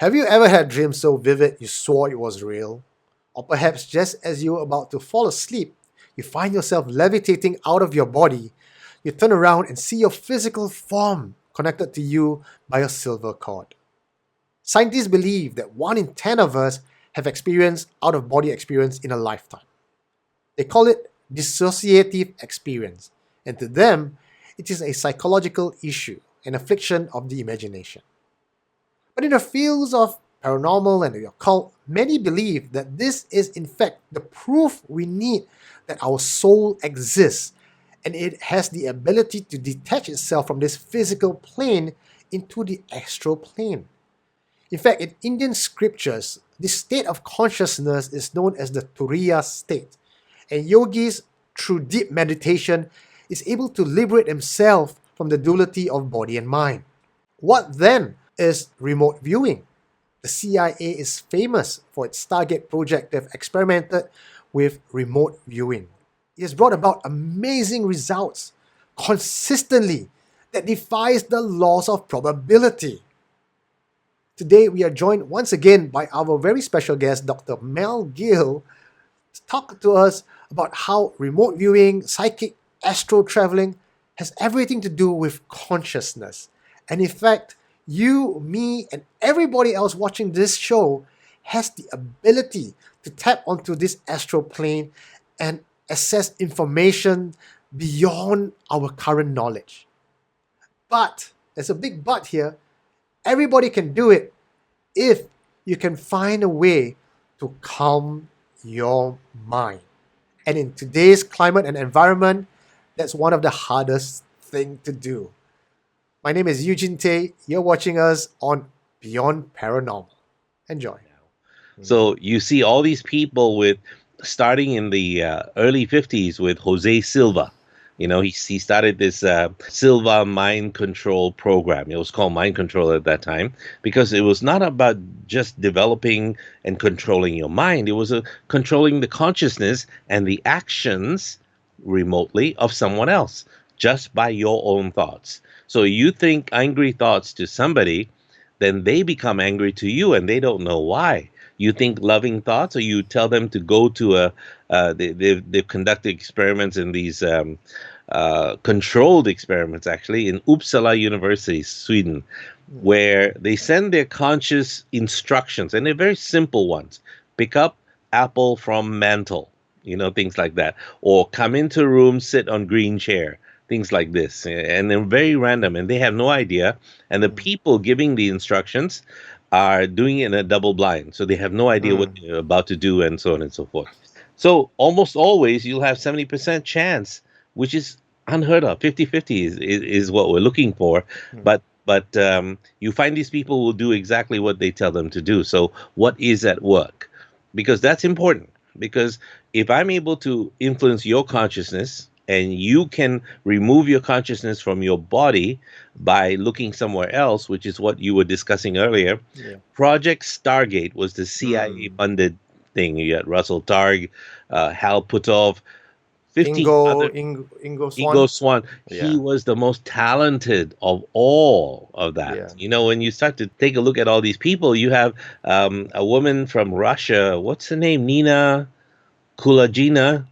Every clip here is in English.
Have you ever had dreams so vivid you swore it was real? Or perhaps just as you were about to fall asleep, you find yourself levitating out of your body. You turn around and see your physical form connected to you by a silver cord. Scientists believe that 1 in 10 of us have experienced out of body experience in a lifetime. They call it dissociative experience, and to them, it is a psychological issue, an affliction of the imagination. But in the fields of paranormal and the occult, many believe that this is in fact the proof we need that our soul exists and it has the ability to detach itself from this physical plane into the astral plane. In fact, in Indian scriptures, this state of consciousness is known as the Turiya state, and yogis, through deep meditation, is able to liberate himself from the duality of body and mind. What then is remote viewing? The CIA is famous for its Stargate project. They've experimented with remote viewing. It has brought about amazing results consistently that defies the laws of probability. Today, we are joined once again by our very special guest, Dr. Mel Gill, to talk to us about how remote viewing, psychic, astral traveling has everything to do with consciousness. And in fact, you, me, and everybody else watching this show has the ability to tap onto this astral plane and access information beyond our current knowledge. But, there's a big but here, everybody can do it if you can find a way to calm your mind. And in today's climate and environment, that's one of the hardest things to do. My name is Eugene Tay. You're watching us on Beyond Paranormal. Enjoy. So you see all these people with starting in the early 50s with Jose Silva. You know, he started this Silva mind control program. It was called mind control at that time because it was not about just developing and controlling your mind. It was controlling the consciousness and the actions remotely of someone else just by your own thoughts. So you think angry thoughts to somebody, then they become angry to you and they don't know why. You think loving thoughts, or you tell them to go to they've conducted experiments in these controlled experiments, actually, in Uppsala University, Sweden, where they send their conscious instructions, and they're very simple ones. Pick up apple from mantle, things like that. Or come into a room, sit on green chair, things like this. And they're very random, and they have no idea. And the people giving the instructions are doing it in a double blind. So they have no idea what they're about to do, and so on and so forth. So almost always you'll have 70% chance, which is unheard of. 50-50 is what we're looking for. But you find these people will do exactly what they tell them to do. So what is at work? Because that's important. Because if I'm able to influence your consciousness, and you can remove your consciousness from your body by looking somewhere else, which is what you were discussing earlier. Yeah. Project Stargate was the CIA-funded thing. You had Russell Targ, Hal Puthoff, 15 Ingo Swann. Yeah. He was the most talented of all of that. Yeah. When you start to take a look at all these people, you have a woman from Russia. What's her name? Nina Kulagina.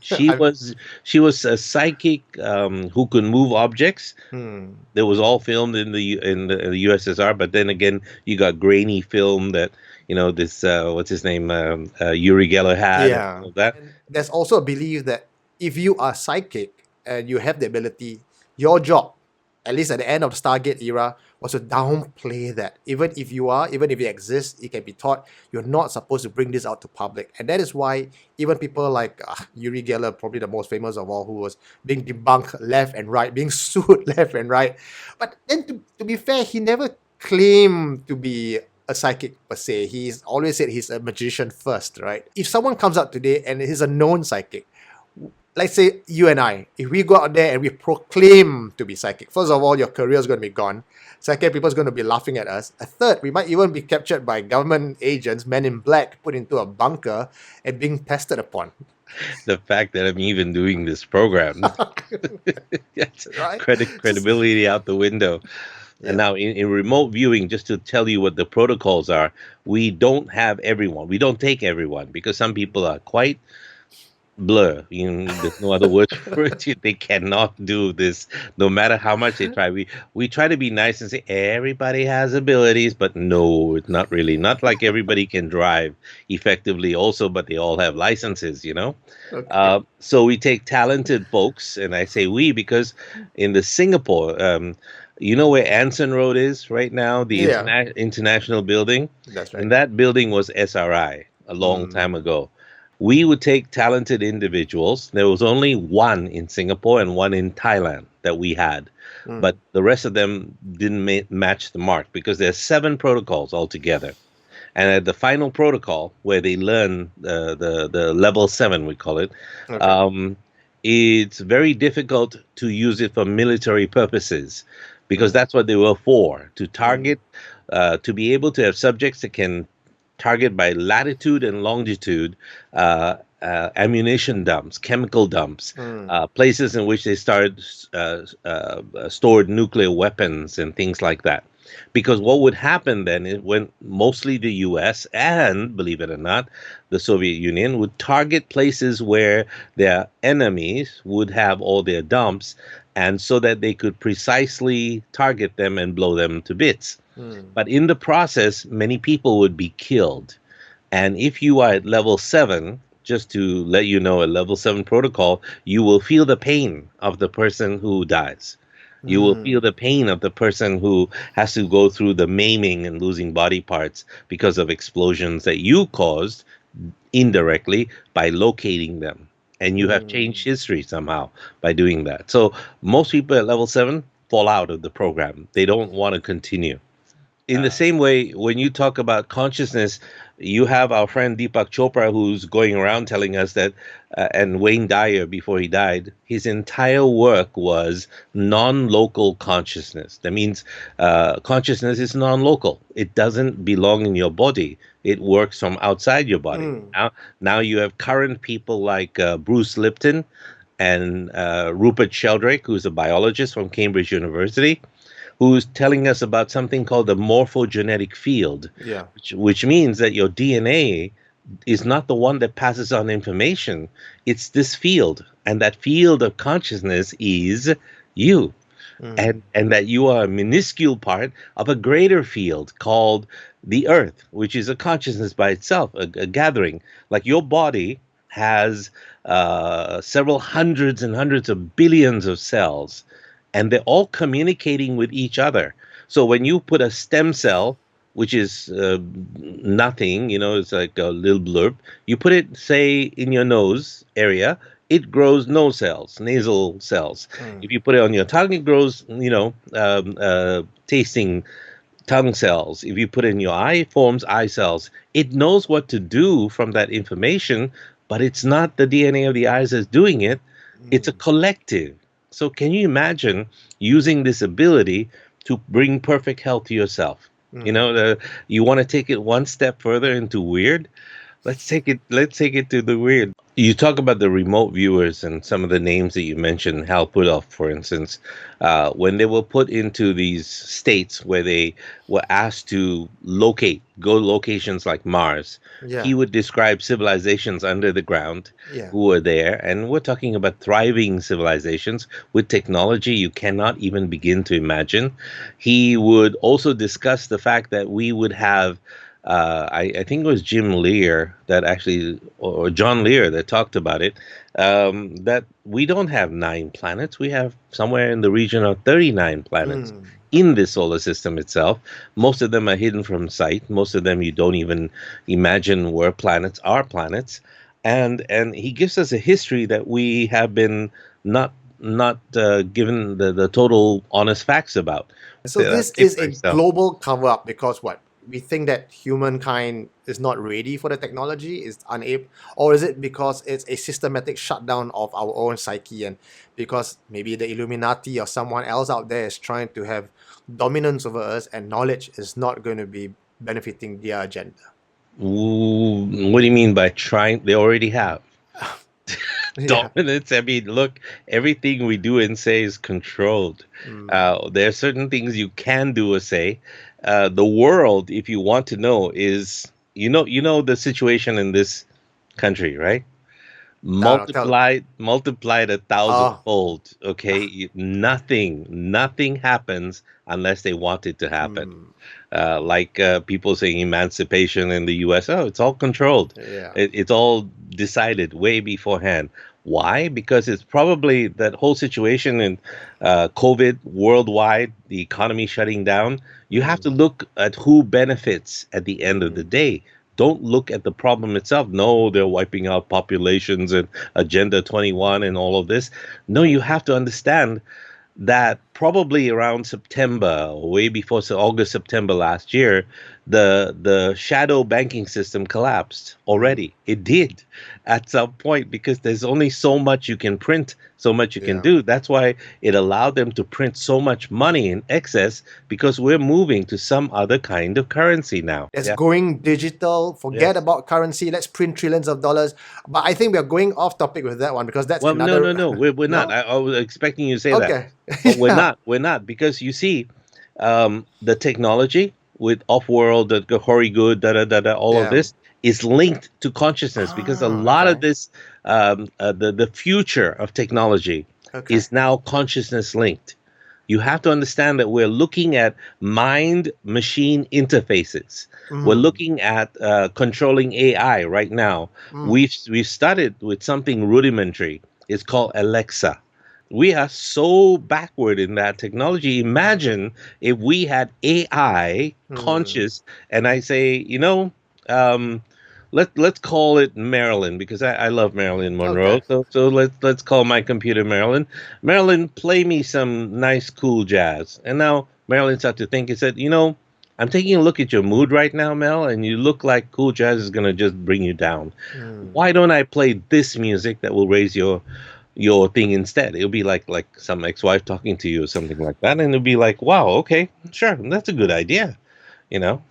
She was a psychic who could move objects. That was all filmed in the USSR, but then again you got grainy film that this what's his name Uri Geller had. Yeah, and that. And there's also a belief that if you are psychic and you have the ability, your job, at least at the end of the Stargate era, was to downplay that. Even if you exist, it can be taught you're not supposed to bring this out to public. And that is why even people like Uri Geller, probably the most famous of all, who was being debunked left and right, being sued left and right. But then to be fair, he never claimed to be a psychic per se. He's always said he's a magician first, right? If someone comes out today and is a known psychic, let's say you and I, if we go out there and we proclaim to be psychic, first of all, your career is going to be gone. Second, people are going to be laughing at us. A third, we might even be captured by government agents, men in black, put into a bunker and being tested upon. The fact that I'm even doing this program, right? Credibility out the window. And Yeah. now in remote viewing, just to tell you what the protocols are, we don't have everyone. We don't take everyone because some people are quite blur. There's no other word for it. They cannot do this, no matter how much they try. We try to be nice and say everybody has abilities, but no, it's not really. Not like everybody can drive effectively, also, but they all have licenses. Okay. So we take talented folks, and I say we because in the Singapore, you know where Anson Road is right now, the Yeah, international building, that's right. and that building was SRI a long time Mm. ago. We would take talented individuals. There was only one in Singapore and one in Thailand that we had, Mm. but the rest of them didn't match the mark because there's 7 protocols altogether. And at the final protocol, where they learn the level 7, we call it, Okay. um, it's very difficult to use it for military purposes because Mm. that's what they were for, to Mm. target, to be able to have subjects that can target by latitude and longitude ammunition dumps, chemical dumps, Mm. places in which they stored nuclear weapons and things like that. Because what would happen then is when mostly the US and, believe it or not, the Soviet Union would target places where their enemies would have all their dumps, and so that they could precisely target them and blow them to bits. Mm. But in the process, many people would be killed. And if you are at level 7, just to let you know, a level 7 protocol, you will feel the pain of the person who dies. You will feel Mm. the pain of the person who has to go through the maiming and losing body parts because of explosions that you caused indirectly by locating them. And you have Mm. changed history somehow by doing that. So most people at level 7 fall out of the program. They don't want to continue. In the Uh, same way, when you talk about consciousness, you have our friend Deepak Chopra who's going around telling us that, and Wayne Dyer before he died, his entire work was non-local consciousness. That means consciousness is non-local. It doesn't belong in your body. It works from outside your body. mm. Now you have current people like Bruce Lipton and Rupert Sheldrake, who's a biologist from Cambridge University, who's telling us about something called the morphogenetic field, Yeah. which means that your DNA is not the one that passes on information. It's this field. And that field of consciousness is you. Mm. And that you are a minuscule part of a greater field called the earth, which is a consciousness by itself, a gathering. Like your body has several hundreds and hundreds of billions of cells, and they're all communicating with each other. So when you put a stem cell, which is nothing, it's like a little blurb, you put it, say, in your nose area, it grows nose cells, nasal cells. Mm. If you put it on your tongue, it grows, tasting tongue cells. If you put it in your eye, it forms eye cells. It knows what to do from that information, but it's not the DNA of the eyes that's doing it. It's a Mm. collective. So can you imagine using this ability to bring perfect health to yourself? Mm. You want to take it one step further into weird? Let's take it to the weird. You talk about the remote viewers and some of the names that you mentioned, Hal Puthoff, for instance, when they were put into these states where they were asked to go locations like Mars, Yeah. he would describe civilizations under the ground Yeah. who were there. And we're talking about thriving civilizations with technology you cannot even begin to imagine. He would also discuss the fact that we would have I think it was Jim Lear that actually, or John Lear that talked about it, that we don't have 9 planets. We have somewhere in the region of 39 planets Mm. in the solar system itself. Most of them are hidden from sight. Most of them you don't even imagine were planets are planets. And he gives us a history that we have been not given the total honest facts about. So I'll this keep is a myself. global cover up because what? We think that humankind is not ready for the technology, is unable, or is it because it's a systematic shutdown of our own psyche, and because maybe the Illuminati or someone else out there is trying to have dominance over us and knowledge is not going to be benefiting their agenda? Ooh, what do you mean by trying? They already have. Yeah. Dominance. I mean, look, everything we do and say is controlled. Mm. There are certain things you can do or say. The world, if you want to know, is you know the situation in this country, right? No, no, tell. Multiplied a Oh. thousandfold. Okay, nothing happens unless they want it to happen. Hmm. Like people saying emancipation in the U.S. Oh, it's all controlled. Yeah. It's all decided way beforehand. Why? Because it's probably that whole situation in COVID worldwide, the economy shutting down. You have Mm. to look at who benefits at the end of the Mm. day. Don't look at the problem itself. No, they're wiping out populations and Agenda 21 and all of this. No, you have to understand that probably around September, or way before August, September last year, the shadow banking system collapsed Mm. already. It did at some point because there's only so much you can print, so much you can Yeah. do. That's why it allowed them to print so much money in excess because we're moving to some other kind of currency now. It's Yeah. going digital. Forget Yes. about currency. Let's print trillions of dollars. But I think we are going off topic with that one because that's Well, no, no, another. no. We're not. No? I was expecting you to say that. Okay. But we're Yeah. not. We're not because you see, the technology with off-world, the Hori good, da da da da, all of Yeah. this is linked to consciousness because a Ah, lot of okay. this, the future of technology Okay. is now consciousness linked. You have to understand that we're looking at mind machine interfaces. We're Mm. looking at controlling AI right now. Mm. We've started with something rudimentary. It's called Alexa. We are so backward in that technology. Imagine if we had AI Mm. conscious, and I say, um, let's call it Marilyn because I love Marilyn Monroe. Okay. So let's call my computer Marilyn. Marilyn, play me some nice cool jazz. And now Marilyn started to think. He said, I'm taking a look at your mood right now, Mel, and you look like cool jazz is gonna just bring you down. Mm. Why don't I play this music that will raise your thing instead? It'll be like some ex-wife talking to you or something like that, and it'll be like, wow, okay, sure, that's a good idea, you know.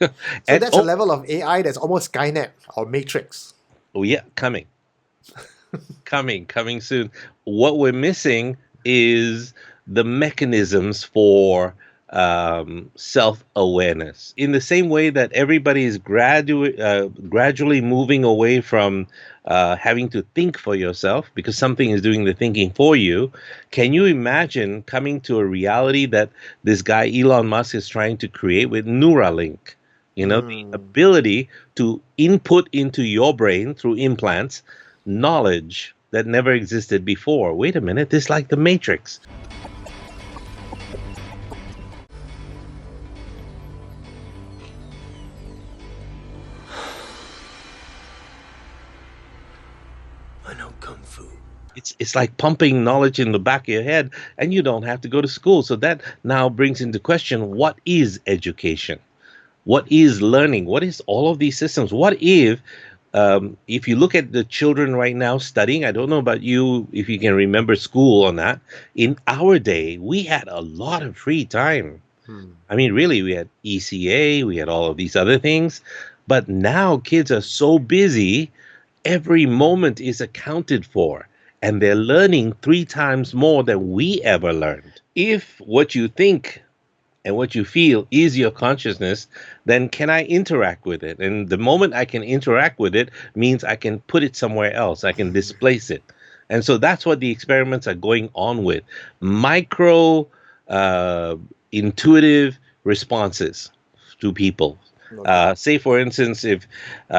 So And that's a level of AI that's almost Skynet or Matrix. oh yeah, coming soon. What we're missing is the mechanisms for self-awareness. In the same way that everybody is gradually moving away from having to think for yourself because something is doing the thinking for you, can you imagine coming to a reality that this guy Elon Musk is trying to create with Neuralink? The Mm. ability to input into your brain through implants knowledge that never existed before. Wait a minute, this is like the Matrix. I know Kung Fu. It's like pumping knowledge in the back of your head, and you don't have to go to school. So that now brings into question what is education? What is learning? What is all of these systems? What if you look at the children right now studying, I don't know about you, if you can remember school or not. In our day, we had a lot of free time. Hmm. I mean, really, we had ECA, we had all of these other things. But now kids are so busy, every moment is accounted for, and they're learning three times more than we ever learned. If what you think and what you feel is your consciousness, then can I interact with it? And the moment I can interact with it means I can put it somewhere else, I can displace it. And so that's what the experiments are going on with micro, uh, intuitive responses to people. Okay. Say, for instance, if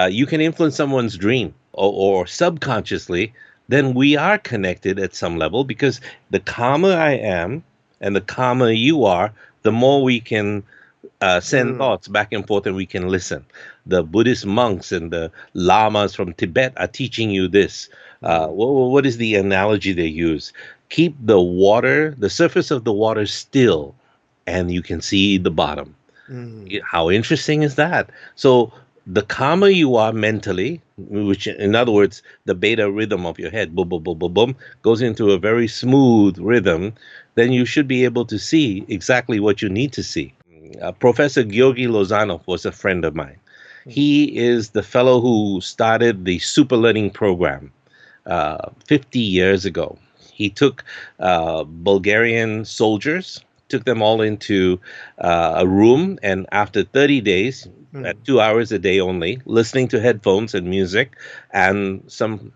you can influence someone's dream or subconsciously, then we are connected at some level because the calmer I am and the calmer you are, the more we can send Mm. thoughts back and forth and we can listen. The Buddhist monks and the lamas from Tibet are teaching you this. Mm. What is the analogy they use? Keep the surface of the water still, and you can see the bottom. Mm. How interesting is that? So the calmer you are mentally, which in other words, the beta rhythm of your head, boom, boom, boom, boom, boom, goes into a very smooth rhythm, then you should be able to see exactly what you need to see. Professor Georgi Lozanov was a friend of mine. Mm. He is the fellow who started the super learning program. 50 years ago. He took Bulgarian soldiers, took them all into a room, and after 30 days, Mm, 2 hours a day only, listening to headphones and music and some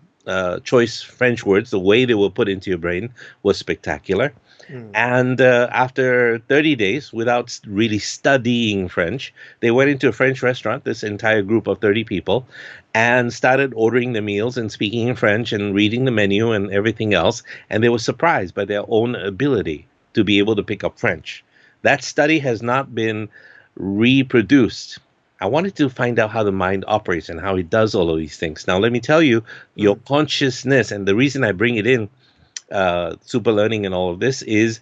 choice French words, the way they were put into your brain was spectacular. mm, And after 30 days, without really studying French, they went into a French restaurant, this entire group of 30 people, and started ordering the meals and speaking in French and reading the menu and everything else. And they were surprised by their own ability to be able to pick up French. That study has not been reproduced. I wanted to find out how the mind operates and how it does all of these things. Now, let me tell you, your mm, consciousness, and the reason I bring it in, super learning and all of this, is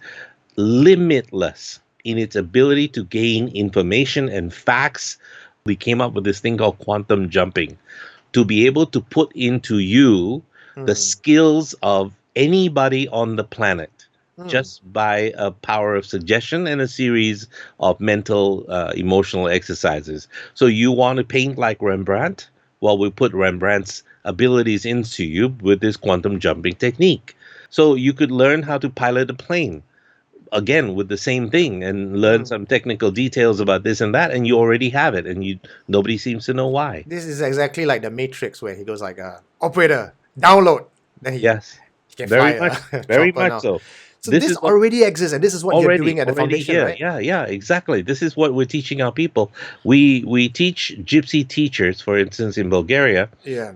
limitless in its ability to gain information and facts. We came up with this thing called quantum jumping to be able to put into you the mm, skills of anybody on the planet mm. just by a power of suggestion and a series of mental, emotional exercises. So you want to paint like Rembrandt? Well, we put Rembrandt's abilities into you with this quantum jumping technique. So you could learn how to pilot a plane again with the same thing and learn Mm. some technical details about this and that, and you already have it, and you nobody seems to know why. This is exactly like the Matrix where he goes like, operator, download. Then Yes, he can fly very a, much, very chopper much now. so. So This this is what already exists, and this is what you're doing at the already foundation, here. right? Yeah, yeah, exactly. This is what we're teaching our people. We teach gypsy teachers, for instance, in Bulgaria, Yeah.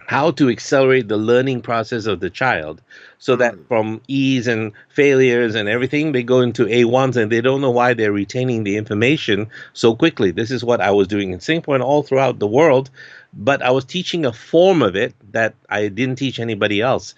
how to accelerate the learning process of the child so that Mm, from E's and failures and everything, they go into A1s and they don't know why they're retaining the information so quickly. This is what I was doing in Singapore and all throughout the world, but I was teaching a form of it that I didn't teach anybody else.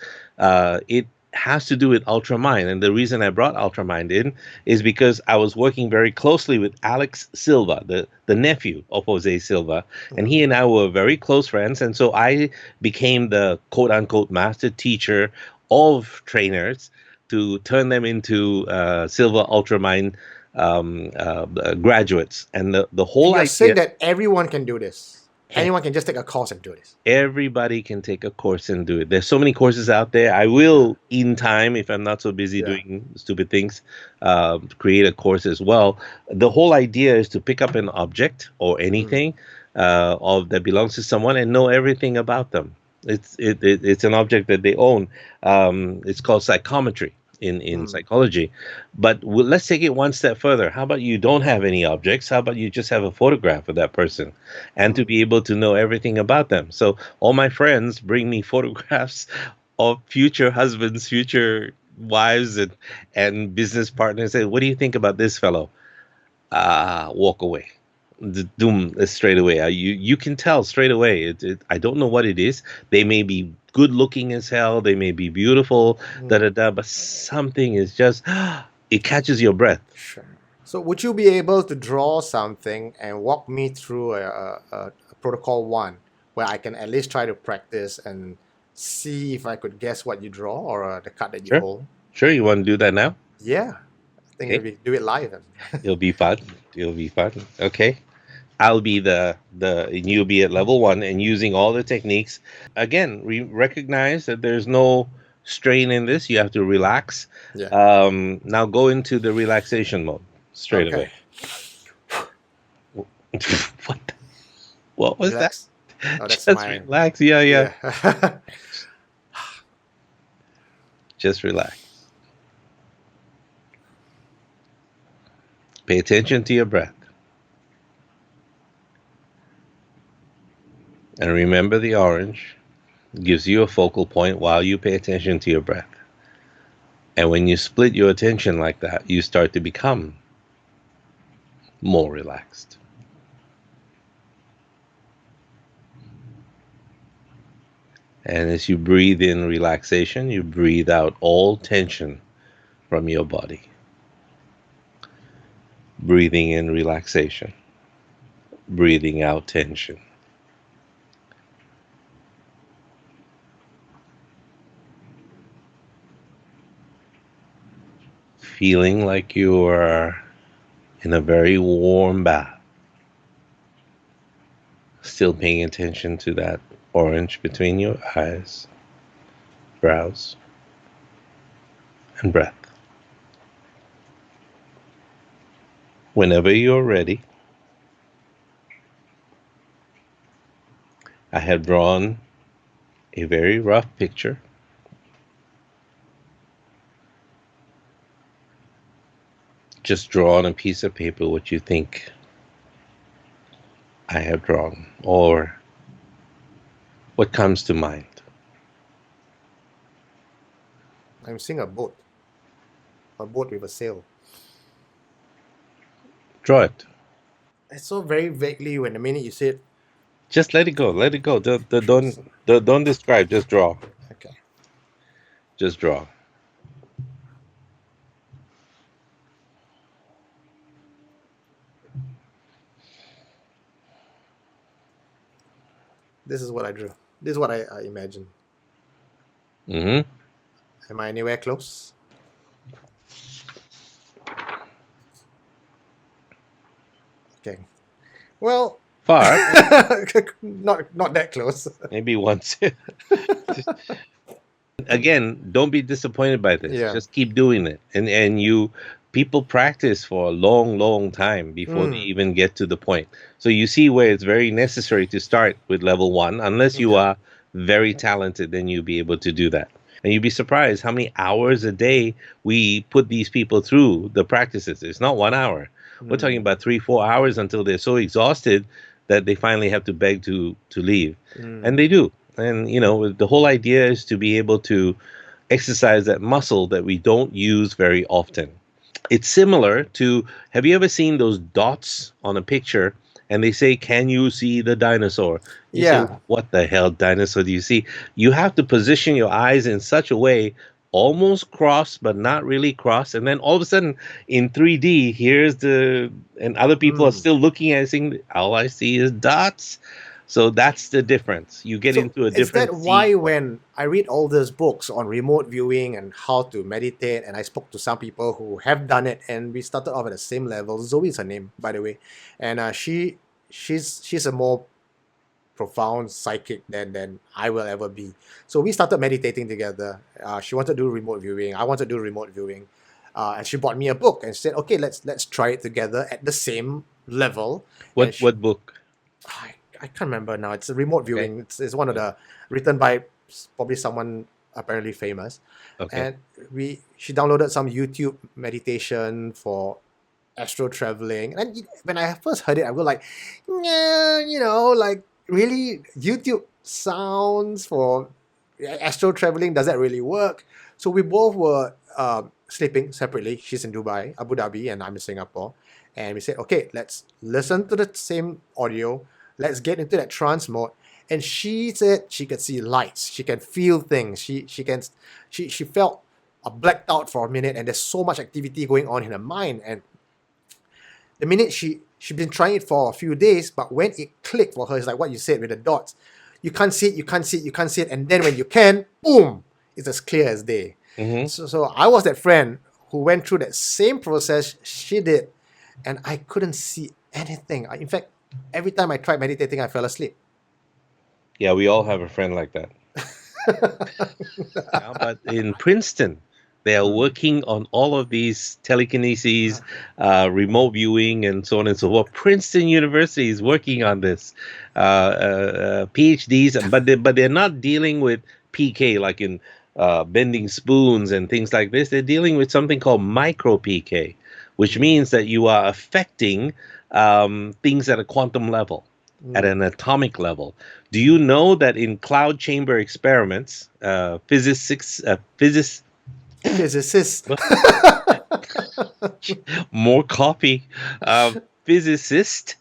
It has to do with Ultramind. And the reason I brought Ultramind in is because I was working very closely with Alex Silva, the nephew of Jose Silva, and mm. he and I were very close friends. And so I became the quote unquote master teacher of trainers to turn them into Silver Ultramind graduates. And the And whole you're idea, saying that everyone can do this. eh, Anyone can just take a course and do this. everybody can take a course and do it. There's so many courses out there. I Yeah. will, in time, if I'm not so busy Yeah. doing stupid things, create a course as well. The whole idea is to pick up an object or Mm, anything of that belongs to someone and know everything about them. It's an object that they own. It's called psychometry in mm, psychology. But let's take it one step further. How about you don't have any objects? How about you just have a photograph of that person and to mm. be able to know everything about them? So all my friends bring me photographs of future husbands, future wives, and business partners. Say, what do you think about this fellow? Walk away. Doom straight away. You can tell straight away. I don't know what it is. They may be good looking as hell. They may be beautiful. Da da Mm. da. But something is just it catches your breath. Sure. So would you be able to draw something and walk me through a protocol one where I can at least try to practice and see if I could guess what you draw or the card that you Sure, hold? sure. You want to do that now? Yeah, I think Okay, if we do it live. it'll be fun. It'll be fun. Okay. I'll be and you'll be at level one and using all the techniques. Again, we recognize that there's no strain in this. You have to relax. Yeah. Now go into the relaxation mode straight Okay. away. what? What was that? Relax. Oh, that's Just my relax. Yeah, yeah. yeah. Just relax. Pay attention to your breath. And remember the orange gives you a focal point while you pay attention to your breath. And when you split your attention like that, you start to become more relaxed. And as you breathe in relaxation, you breathe out all tension from your body. Breathing in relaxation, breathing out tension. Feeling like you are in a very warm bath. Still paying attention to that orange between your eyes. brows, and breath. Whenever you're ready, I have drawn a very rough picture. Just draw on a piece of paper what you think I have drawn or what comes to mind. I'm seeing a boat with a sail. Draw it. It's so very vaguely when the minute you said, Just let it go. Let it go. Don't describe. Just draw. okay, Just draw. this is what I drew. This is what I imagine. Mm-hmm. Am I anywhere close? Okay. Well, Far. not that close. Maybe once. Again, don't be disappointed by this. Yeah. Just keep doing it. And you people practice for a long time before they even get to the point. So you see where it's very necessary to start with level 1. Unless you Okay. are very talented, then you'll be able to do that. And you'd be surprised how many hours a day we put these people through the practices. It's not 1 hour. We're talking about 3-4 hours until they're so exhausted that they finally have to beg to leave. And they do. And the whole idea is to be able to exercise that muscle that we don't use very often. It's similar to, have you ever seen those dots on a picture and they say, "Can you see the dinosaur?" You say, Yeah. "What the hell dinosaur do you see?" You have to position your eyes in such a way, almost cross but not really cross, and then all of a sudden in 3D, and other people are still looking at it saying, "All I see is dots." So that's the difference. You get So into a is different that why sequence. when I read all those books on remote viewing and how to meditate, and I spoke to some people who have done it, and we started off at the same level. Zoe is her name, by the way, and she's a more profound psychic than I will ever be. So we started meditating together. She wanted to do remote viewing. I wanted to do remote viewing, and she bought me a book and said, "Okay, let's try it together at the same level." And What book? I can't remember now. It's a remote Okay. viewing. It's one of the written by probably someone apparently famous, Okay. and she downloaded some YouTube meditation for astral traveling. And when I first heard it, I was like, yeah, like really YouTube sounds for astral traveling. Does that really work? So we both were sleeping separately. She's in Dubai, Abu Dhabi, and I'm in Singapore. And we said, okay, let's listen to the same audio. Let's get into that trance mode. And she said she could see lights. She can feel things. She felt blacked out for a minute, and there's so much activity going on in her mind. And the minute she'd been trying it for a few days, but when it clicked for her, it's like what you said with the dots. You can't see it, you can't see it, you can't see it, and then when you can, boom, it's as clear as day. Mm-hmm. So I was that friend who went through that same process she did, and I couldn't see anything. In fact, every time I tried meditating, I fell asleep. Yeah, we all have a friend like that. Yeah, but in Princeton, they are working on all of these telekinesis, remote viewing, and so on and so forth. Princeton University is working on this, PhDs, but they're not dealing with PK like in bending spoons and things like this. They're dealing with something called micro PK, which means that you are affecting things at a quantum level, at an atomic level. Do you know that in cloud chamber experiments, physicists, Physicist. more coffee, physicists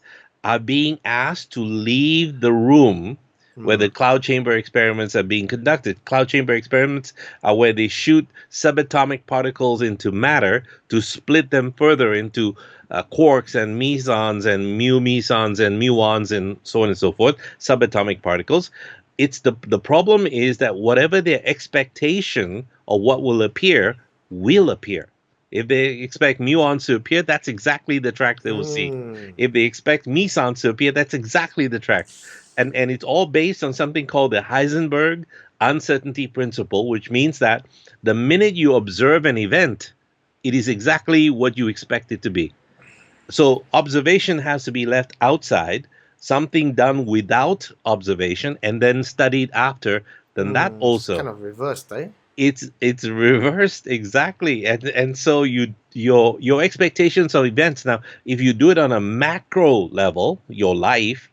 are being asked to leave the room where the cloud chamber experiments are being conducted. Cloud chamber experiments are where they shoot subatomic particles into matter to split them further into quarks and mesons and mu mesons and muons and so on and so forth, subatomic particles. It's the problem is that whatever their expectation of what will appear will appear. If they expect muons to appear, that's exactly the track they will see. If they expect mesons to appear, that's exactly the track. and it's all based on something called the Heisenberg uncertainty principle, which means that the minute you observe an event, it is exactly what you expect it to be. So observation has to be left outside, something done without observation and then studied after, then that It's also kind of reversed, eh? it's reversed exactly. And so your expectations of events now, if you do it on a macro level, your life,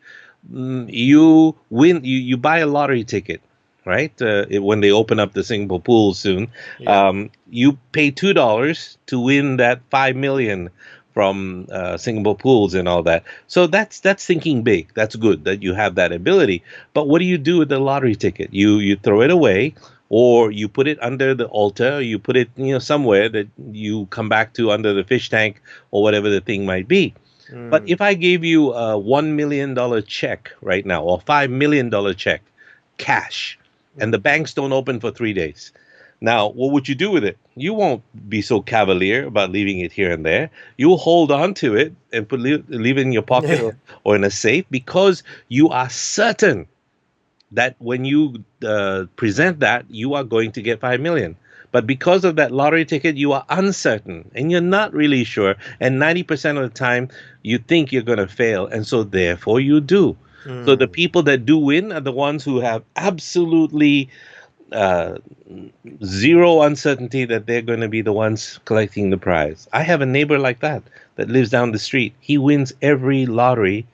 you win, you buy a lottery ticket, right? When they open up the Singapore pool soon, Yeah. you pay $2 to win that 5 million from Singapore pools and all that. So that's thinking big. That's good that you have that ability. But what do you do with the lottery ticket? You throw it away, or you put it under the altar, or you put it somewhere that you come back to under the fish tank or whatever the thing might be. But Mm. if I gave you a $1 million check right now, or $5 million check, cash, and the Mm. banks don't open for 3 days, now what would you do with it? You won't be so cavalier about leaving it here and there. You'll hold on to it and leave it in your pocket, Yeah. or in a safe, because you are certain that when you present that, you are going to get 5 million. But because of that lottery ticket, you are uncertain and you're not really sure. And 90% of the time, you think you're going to fail. And so, therefore, you do. So, the Mm. people that do win are the ones who have absolutely uh, zero uncertainty that they're going to be the ones collecting the prize. I have a neighbor like that lives down the street. He wins every lottery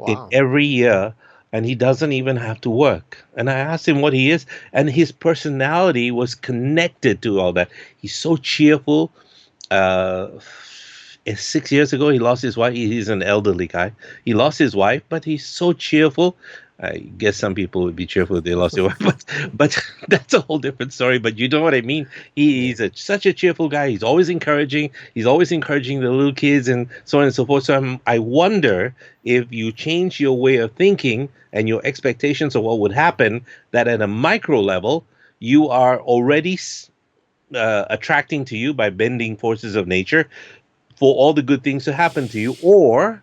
in Wow. every year, and he doesn't even have to work. And I asked him what he is, and his personality was connected to all that. He's so cheerful. uh 6 years ago he lost his wife. He's an elderly guy. He lost his wife, but he's so cheerful. I guess some people would be cheerful if they lost their wife, but that's a whole different story. But you know what I mean. Yeah. He's such a cheerful guy. He's always encouraging. He's always encouraging the little kids and so on and so forth. So I wonder if you change your way of thinking and your expectations of what would happen, that at a micro level you are already attracting to you by bending forces of nature for all the good things to happen to you, or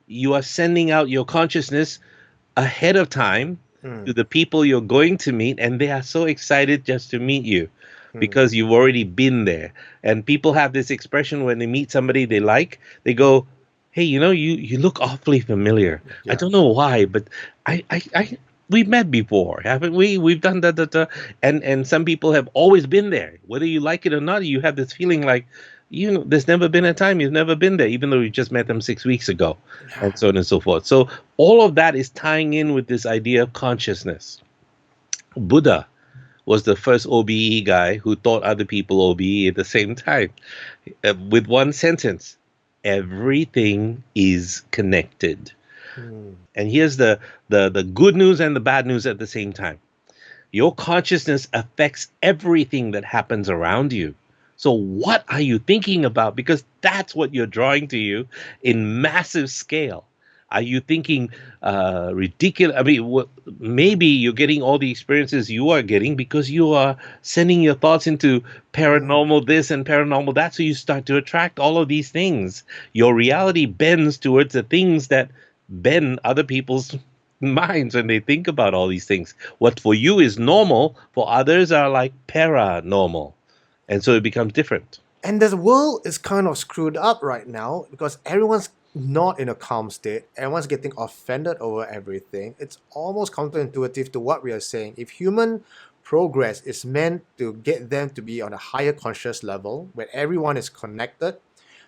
you are sending out your consciousness ahead of time to Mm. the people you're going to meet, and they are so excited just to meet you Mm. because you've already been there. And people have this expression when they meet somebody they like, they go, "Hey, you look awfully familiar. I Yeah. don't know why, but I we've met before, haven't we? We've done that." And some people have always been there, whether you like it or not. You have this feeling like, there's never been a time you've never been there, even though you just met them 6 weeks ago, and Yeah. so on and so forth. So all of that is tying in with this idea of consciousness. Buddha was the first OBE guy who taught other people OBE at the same time, with one sentence: everything is connected. Mm. And here's the good news and the bad news at the same time. Your consciousness affects everything that happens around you. So, what are you thinking about? Because that's what you're drawing to you in massive scale. Are you thinking ridiculous? I mean, maybe you're getting all the experiences you are getting because you are sending your thoughts into Mm. paranormal this and paranormal that. So you start to attract all of these things. Your reality bends towards the things that bend other people's minds when they think about all these things. What for you is normal, for others are like paranormal. And so it becomes different. And the world is kind of screwed up right now because everyone's not in a calm state. Everyone's getting offended over everything. It's almost counterintuitive to what we are saying. If human progress is meant to get them to be on a higher conscious level, where everyone is connected,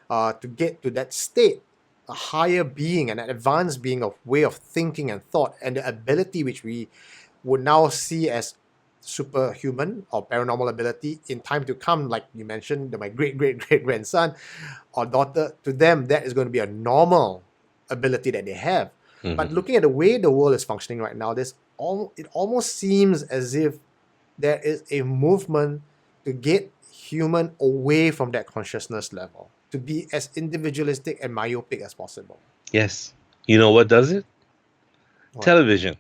to get to that state, a higher being, an advanced being of way of thinking and thought, and the ability which we would now see as superhuman or paranormal ability in time to come, like you mentioned, my great great great grandson or daughter, to them that is going to be a normal ability that they have. But Mhm. looking at the way the world is functioning right now, it almost seems as if there is a movement to get human away from that consciousness level, to be as individualistic and myopic as possible. Yes. You know what does it? What? Television.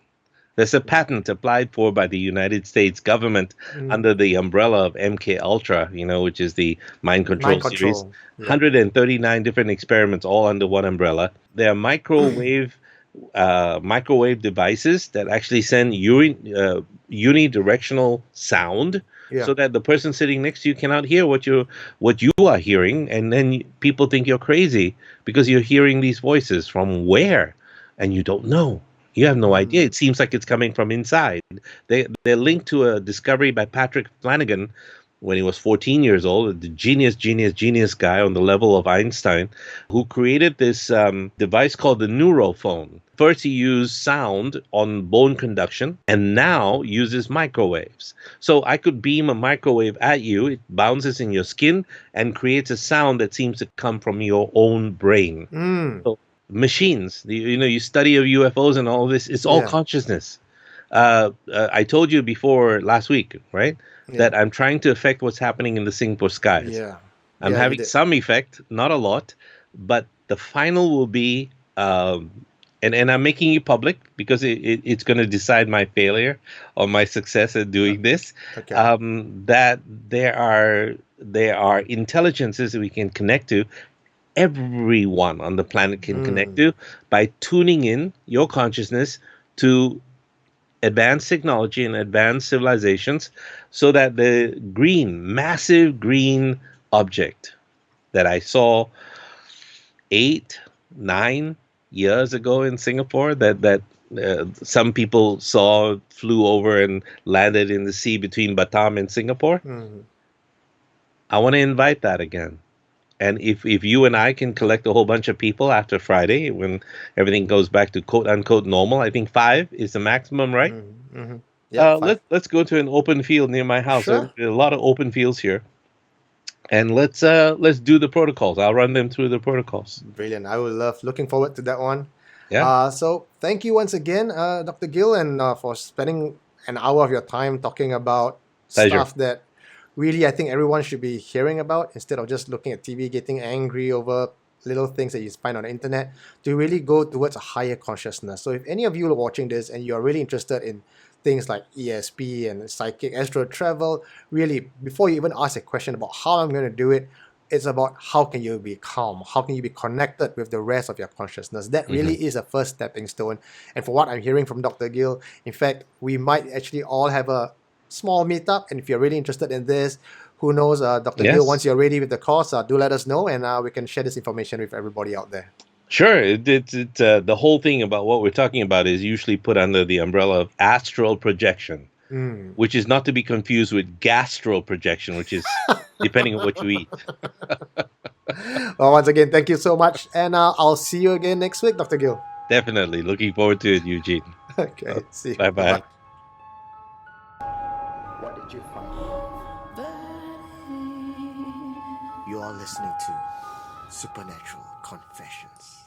There's a patent applied for by the United States government Mm. under the umbrella of MK Ultra, which is the mind control Mind series. control. Yeah. 139 different experiments all under one umbrella. They are microwave microwave devices that actually send unidirectional sound, Yeah. so that the person sitting next to you cannot hear what you are hearing, and then people think you're crazy because you're hearing these voices from where, and you don't know. You have no idea. It seems like it's coming from inside. They're linked to a discovery by Patrick Flanagan when he was 14 years old, the genius guy on the level of Einstein, who created this device called the neurophone. First, he used sound on bone conduction and now uses microwaves. So I could beam a microwave at you, it bounces in your skin and creates a sound that seems to come from your own brain. Mm. So machines, you study of UFOs and all this, it's all Yeah. consciousness. I told you before last week, right, Yeah. that I'm trying to affect what's happening in the Singapore skies. Yeah. I'm Yeah, you having did. some effect, not a lot, but the final will be, and I'm making it public because it's going to decide my failure or my success at Uh, doing this. Okay. That there are intelligences that we can connect to. Everyone on the planet can connect Mm. to by tuning in your consciousness to advanced technology and advanced civilizations, so that the massive green object that I saw 8, 9 years ago in Singapore, that some people saw, flew over and landed in the sea between Batam and Singapore. Mm. I want to invite that again. And if you and I can collect a whole bunch of people after Friday, when everything goes back to quote unquote normal, I think 5 is the maximum, right? Mm. Mm-hmm. Yep, 5. Let's go to an open field near my house. There Sure. are a lot of open fields here, and let's do the protocols. I'll run them through the protocols. Brilliant. I would love looking forward to that one. Yeah, So thank you once again, Dr. Gill, and for spending an hour of your time talking about pleasure. stuff that really I think everyone should be hearing about instead of just looking at TV, getting angry over little things that you find on the internet, to really go towards a higher consciousness. So if any of you are watching this and you're really interested in things like ESP and psychic astral travel, really, before you even ask a question about how I'm going to do it, it's about how can you be calm, how can you be connected with the rest of your consciousness. That Hmm. really is a first stepping stone. And for what I'm hearing from Dr. Gill, in fact, we might actually all have a small meetup. And if you're really interested in this, who knows, Dr. Gill, once Yes, you're ready with the course, do let us know, and we can share this information with everybody out there. sure. The whole thing about what we're talking about is usually put under the umbrella of astral projection, Mm. which is not to be confused with gastral projection, which is depending on what you eat. Well, once again, thank you so much, and I'll see you again next week, Dr. Gill. Definitely looking forward to it, Eugene. Okay, see you. Bye Bye bye. bye. What did you find? You are listening to Supernatural Confessions.